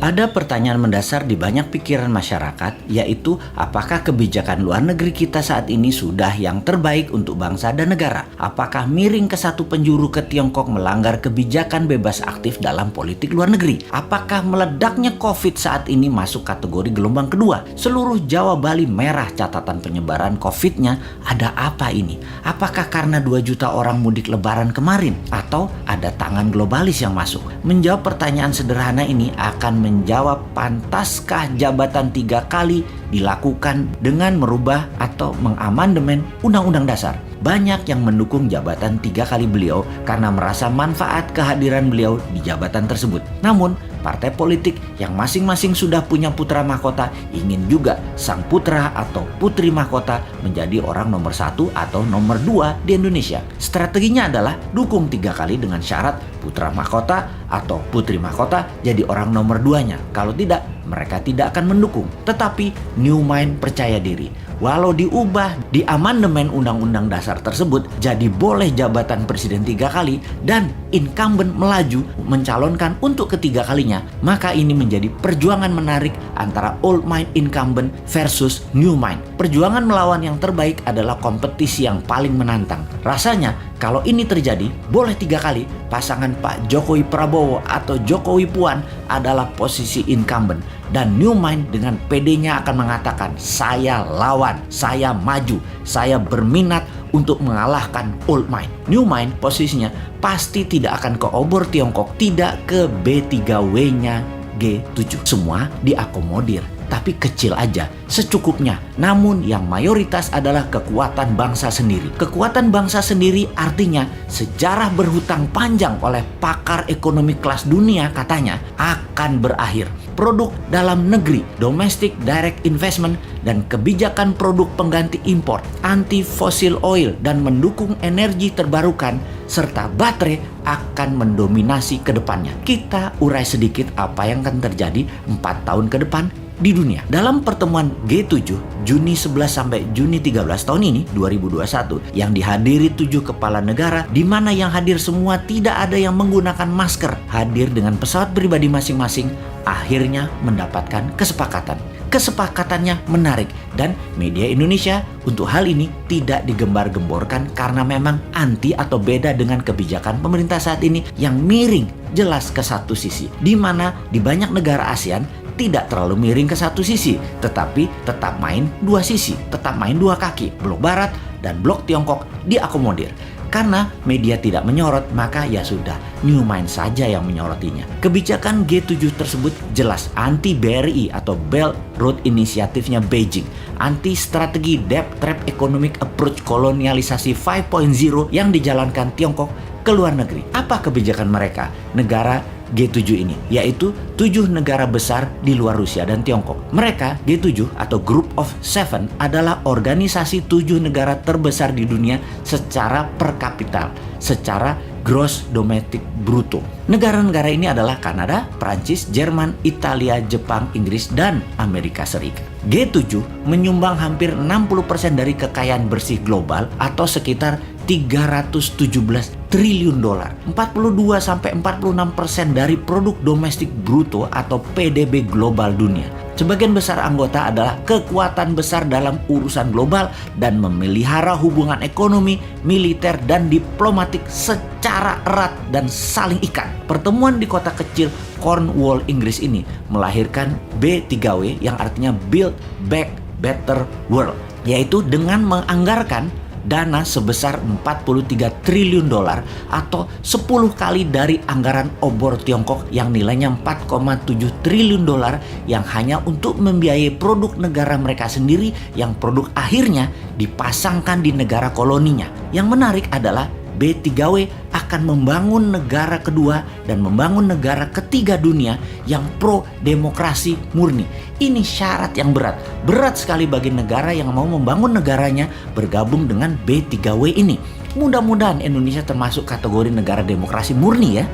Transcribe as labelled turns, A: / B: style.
A: Ada pertanyaan mendasar di banyak pikiran masyarakat, yaitu apakah kebijakan luar negeri kita saat ini sudah yang terbaik untuk bangsa dan negara? Apakah miring ke satu penjuru ke Tiongkok melanggar kebijakan bebas aktif dalam politik luar negeri? Apakah meledaknya COVID saat ini masuk kategori gelombang kedua? Seluruh Jawa Bali merah catatan penyebaran COVID-nya. Ada apa ini? Apakah karena 2 juta orang mudik lebaran kemarin? Atau ada tangan globalis yang masuk? Menjawab pertanyaan sederhana ini akan menjawab pantaskah jabatan 3 kali dilakukan dengan merubah atau mengamandemen Undang-Undang Dasar. Banyak yang mendukung jabatan 3 kali beliau karena merasa manfaat kehadiran beliau di jabatan tersebut. Namun, partai politik yang masing-masing sudah punya putra mahkota ingin juga sang putra atau putri mahkota menjadi orang nomor 1 atau nomor 2 di Indonesia. Strateginya adalah dukung 3 kali dengan syarat putra mahkota atau putri mahkota jadi orang nomor 2-nya. Kalau tidak, mereka tidak akan mendukung. Tetapi New Mind percaya diri. Walau diubah di amandemen Undang-Undang Dasar tersebut, jadi boleh jabatan presiden 3 kali dan incumbent melaju mencalonkan untuk ketiga kalinya, maka ini menjadi perjuangan menarik antara old mind incumbent versus new mind. Perjuangan melawan yang terbaik adalah kompetisi yang paling menantang. Rasanya kalau ini terjadi, boleh 3 kali pasangan Pak Jokowi Prabowo atau Jokowi Puan adalah posisi incumbent. Dan New Mind dengan PD-nya akan mengatakan, saya lawan, saya maju, saya berminat untuk mengalahkan Old Mind. New Mind posisinya pasti tidak akan ke obor Tiongkok, tidak ke B3W-nya G7. Semua diakomodir, tapi kecil aja, secukupnya. Namun yang mayoritas adalah kekuatan bangsa sendiri. Kekuatan bangsa sendiri artinya sejarah berhutang panjang oleh pakar ekonomi kelas dunia katanya akan berakhir. Produk dalam negeri, domestic direct investment, dan kebijakan produk pengganti impor, anti fossil oil, dan mendukung energi terbarukan, serta baterai akan mendominasi ke depannya. Kita urai sedikit apa yang akan terjadi 4 tahun ke depan di dunia. Dalam pertemuan G7 Juni 11 sampai Juni 13 tahun ini 2021 yang dihadiri 7 kepala negara, di mana yang hadir semua tidak ada yang menggunakan masker, hadir dengan pesawat pribadi masing-masing, akhirnya mendapatkan kesepakatan. Kesepakatannya menarik dan media Indonesia untuk hal ini tidak digembar-gemborkan karena memang anti atau beda dengan kebijakan pemerintah saat ini yang miring jelas ke satu sisi, di mana di banyak negara ASEAN tidak terlalu miring ke satu sisi, tetapi tetap main 2 sisi, tetap main 2 kaki. Blok Barat dan Blok Tiongkok diakomodir. Karena media tidak menyorot, maka ya sudah, New Mind saja yang menyorotinya. Kebijakan G7 tersebut jelas anti BRI atau Belt Road Initiative-nya Beijing, anti strategi Debt Trap Economic Approach kolonialisasi 5.0 yang dijalankan Tiongkok ke luar negeri. Apa kebijakan mereka? Negara G7 ini, yaitu 7 negara besar di luar Rusia dan Tiongkok. Mereka, G7 atau Group of Seven, adalah organisasi 7 negara terbesar di dunia secara per kapita, secara gross domestic bruto. Negara-negara ini adalah Kanada, Prancis, Jerman, Italia, Jepang, Inggris, dan Amerika Serikat. G7 menyumbang hampir 60% dari kekayaan bersih global atau sekitar 317 triliun dolar. 42-46% dari produk domestik bruto atau PDB global dunia. Sebagian besar anggota adalah kekuatan besar dalam urusan global dan memelihara hubungan ekonomi, militer, dan diplomatik secara erat dan saling ikat. Pertemuan di kota kecil Cornwall, Inggris ini melahirkan B3W yang artinya Build Back Better World, yaitu dengan menganggarkan dana sebesar 43 triliun dolar atau 10 kali dari anggaran obor Tiongkok yang nilainya 4,7 triliun dolar yang hanya untuk membiayai produk negara mereka sendiri yang produk akhirnya dipasangkan di negara koloninya. Yang menarik adalah B3W akan membangun negara kedua dan membangun negara ketiga dunia yang pro demokrasi murni. Ini syarat yang berat sekali bagi negara yang mau membangun negaranya bergabung dengan B3W ini. Mudah-mudahan Indonesia termasuk kategori negara demokrasi murni ya.